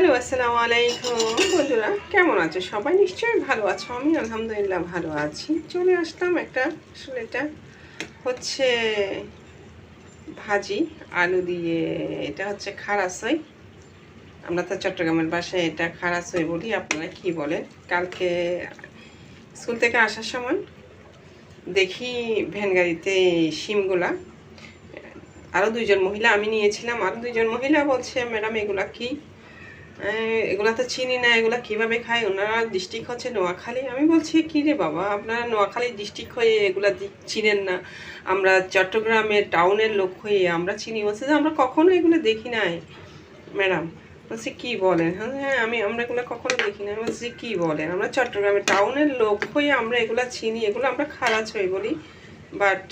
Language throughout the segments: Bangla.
হ্যালো, আসসালামু আলাইকুম বন্ধুরা, কেমন আছো সবাই? নিশ্চয়ই ভালো আছো। আমি আলহামদুলিল্লাহ ভালো আছি। চলে আসলাম একটা, আসলে এটা হচ্ছে ভাজি আলু দিয়ে। এটা হচ্ছে খারাসই, আমরা তো চট্টগ্রামের ভাষায় এটা খারাসই বলি, আপনারা কি বলেন? কালকে স্কুল থেকে আসার সময় দেখি ভ্যান গাড়িতে শিমগুলা, আরও দুইজন মহিলা, আমি নিয়েছিলাম, আরও দুইজন মহিলা বলছে, ম্যাডাম এগুলা কি? এগুলা তো চিনি না, এগুলা কিভাবে খায়? ওনারা ডিস্ট্রিক্ট হচ্ছে নোয়াখালী। আমি বলছি কি রে বাবা, আপনারা নোয়াখালী ডিস্ট্রিক্ট হয়ে এগুলা চিনেন না, আমরা চট্টগ্রামের টাউনের লোক হয়ে আমরা চিনি। বলছে যে আমরা কখনো এগুলো দেখি নাই ম্যাডাম। বলছি কি বলেন? হ্যাঁ, আমরা এগুলো কখনো দেখি না। বলছি কি বলেন? আমরা চট্টগ্রামের টাউনের লোক হয়ে আমরা এগুলা চিনি, এগুলো আমরা খারাপ হয়ে বলি, বাট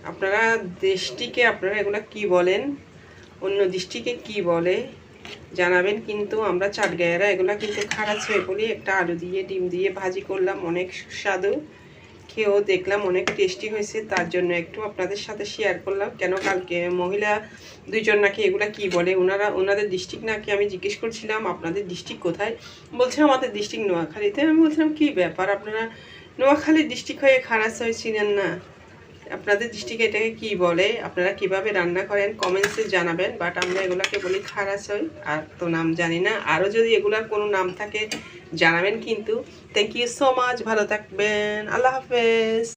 আপনারা দেশটিকে আপনারা এগুলা কি বলেন, অন্য দৃষ্টিকে কি বলে জানাবেন। কিন্তু আমরা চাটগাঁয়েরা এগুলা কিন্তু খারাপ হয়ে বলি। একটা আলু দিয়ে ডিম দিয়ে ভাজি করলাম, অনেক সুস্বাদু, খেয়েও দেখলাম অনেক টেস্টি হয়েছে, তার জন্য একটু আপনাদের সাথে শেয়ার করলাম। কেন কালকে মহিলা দুইজন নাকি এগুলা কি বলে, ওনাদের ডিস্ট্রিক্ট নাকি। আমি জিজ্ঞেস করছিলাম আপনাদের ডিস্ট্রিক্ট কোথায়? বলছে আমাদের ডিস্ট্রিক্ট নোয়াখালীতে। আমি বলছিলাম কি ব্যাপার, আপনারা নোয়াখালী ডিস্ট্রিক্ট হয়ে খারাপ হয়ে চিনেন না? আপনাদের ডিস্ট্রিক্টে এটাকে কি বলে, আপনারা কিভাবে রান্না করেন কমেন্টসে জানাবেন। বাট আমরা এগুলাকে বলি খারাসই, আর তো নাম জানি না। আরও যদি এগুলার কোনো নাম থাকে জানাবেন কিন্তু। থ্যাংক ইউ সো মাচ, ভালো থাকবেন, আল্লাহ হাফেজ।